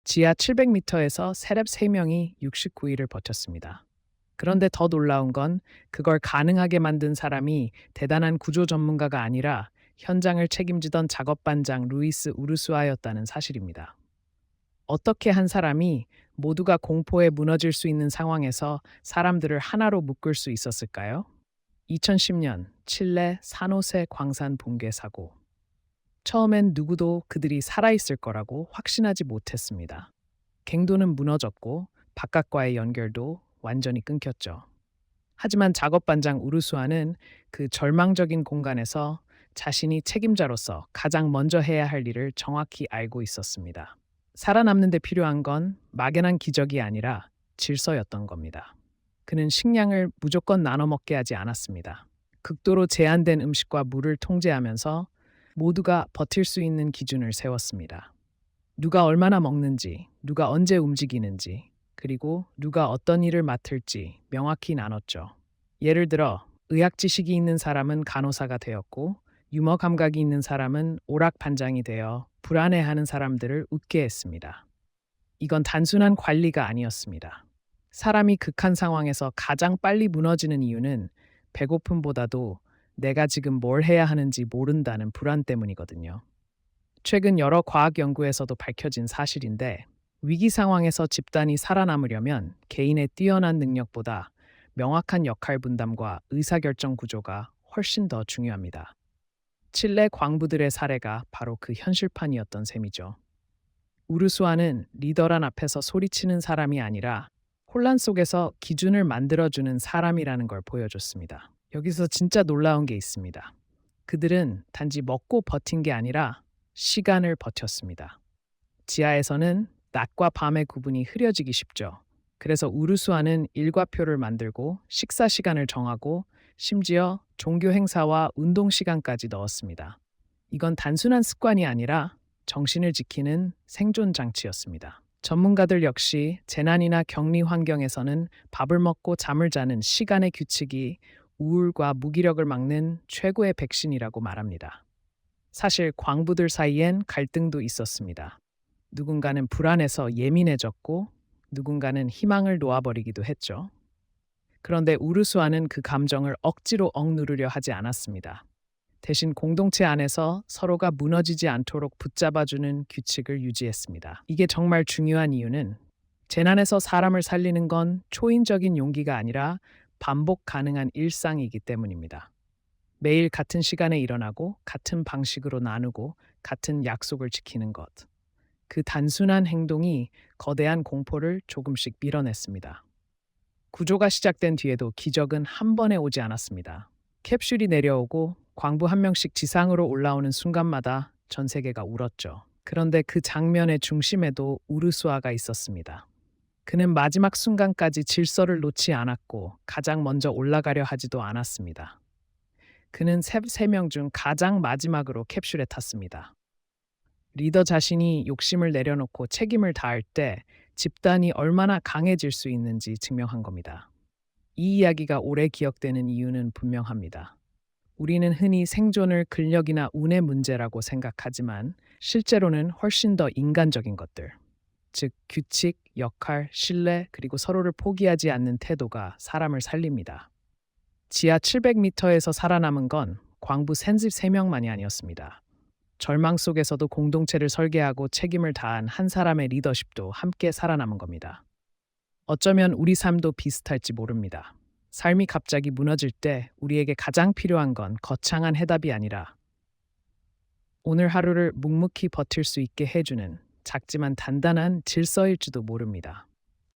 지하 700m에서 세랩 3명이 69일을 버텼습니다. 그런데 더 놀라운 건 그걸 가능하게 만든 사람이 대단한 구조 전문가가 아니라 현장을 책임지던 작업반장 루이스 우르수아였다는 사실입니다. 어떻게 한 사람이 모두가 공포에 무너질 수 있는 상황에서 사람들을 하나로 묶을 수 있었을까요? 2010년 칠레 산호세 광산 붕괴 사고. 처음엔 누구도 그들이 살아있을 거라고 확신하지 못했습니다. 갱도는 무너졌고 바깥과의 연결도 완전히 끊겼죠. 하지만 작업반장 우르수아는 그 절망적인 공간에서 자신이 책임자로서 가장 먼저 해야 할 일을 정확히 알고 있었습니다. 살아남는 데 필요한 건 막연한 기적이 아니라 질서였던 겁니다. 그는 식량을 무조건 나눠 먹게 하지 않았습니다. 극도로 제한된 음식과 물을 통제하면서 모두가 버틸 수 있는 기준을 세웠습니다. 누가 얼마나 먹는지, 누가 언제 움직이는지, 그리고 누가 어떤 일을 맡을지 명확히 나눴죠. 예를 들어, 의학 지식이 있는 사람은 간호사가 되었고, 유머 감각이 있는 사람은 오락 반장이 되어 불안해하는 사람들을 웃게 했습니다. 이건 단순한 관리가 아니었습니다. 사람이 극한 상황에서 가장 빨리 무너지는 이유는 배고픔보다도 내가 지금 뭘 해야 하는지 모른다는 불안 때문이거든요. 최근 여러 과학 연구에서도 밝혀진 사실인데, 위기 상황에서 집단이 살아남으려면 개인의 뛰어난 능력보다 명확한 역할 분담과 의사결정 구조가 훨씬 더 중요합니다. 칠레 광부들의 사례가 바로 그 현실판이었던 셈이죠. 우르수아는 리더란 앞에서 소리치는 사람이 아니라 혼란 속에서 기준을 만들어주는 사람이라는 걸 보여줬습니다. 여기서 진짜 놀라운 게 있습니다. 그들은 단지 먹고 버틴 게 아니라 시간을 버텼습니다. 지하에서는 낮과 밤의 구분이 흐려지기 쉽죠. 그래서 우르수아는 일과표를 만들고 식사 시간을 정하고 심지어 종교 행사와 운동 시간까지 넣었습니다. 이건 단순한 습관이 아니라 정신을 지키는 생존 장치였습니다. 전문가들 역시 재난이나 격리 환경에서는 밥을 먹고 잠을 자는 시간의 규칙이 우울과 무기력을 막는 최고의 백신이라고 말합니다. 사실 광부들 사이엔 갈등도 있었습니다. 누군가는 불안해서 예민해졌고 누군가는 희망을 놓아버리기도 했죠. 그런데 우르수아는 그 감정을 억지로 억누르려 하지 않았습니다. 대신 공동체 안에서 서로가 무너지지 않도록 붙잡아주는 규칙을 유지했습니다. 이게 정말 중요한 이유는 재난에서 사람을 살리는 건 초인적인 용기가 아니라 반복 가능한 일상이기 때문입니다. 매일 같은 시간에 일어나고 같은 방식으로 나누고 같은 약속을 지키는 것. 그 단순한 행동이 거대한 공포를 조금씩 밀어냈습니다. 구조가 시작된 뒤에도 기적은 한 번에 오지 않았습니다. 캡슐이 내려오고 광부 한 명씩 지상으로 올라오는 순간마다 전 세계가 울었죠. 그런데 그 장면의 중심에도 우르수아가 있었습니다. 그는 마지막 순간까지 질서를 놓지 않았고 가장 먼저 올라가려 하지도 않았습니다. 그는 세 명 중 가장 마지막으로 캡슐에 탔습니다. 리더 자신이 욕심을 내려놓고 책임을 다할 때 집단이 얼마나 강해질 수 있는지 증명한 겁니다. 이 이야기가 오래 기억되는 이유는 분명합니다. 우리는 흔히 생존을 근력이나 운의 문제라고 생각하지만 실제로는 훨씬 더 인간적인 것들, 즉 규칙, 역할, 신뢰, 그리고 서로를 포기하지 않는 태도가 사람을 살립니다. 지하 700m에서 살아남은 건 광부 33명만이 아니었습니다. 절망 속에서도 공동체를 설계하고 책임을 다한 한 사람의 리더십도 함께 살아남은 겁니다. 어쩌면 우리 삶도 비슷할지 모릅니다. 삶이 갑자기 무너질 때 우리에게 가장 필요한 건 거창한 해답이 아니라 오늘 하루를 묵묵히 버틸 수 있게 해주는 작지만 단단한 질서일지도 모릅니다.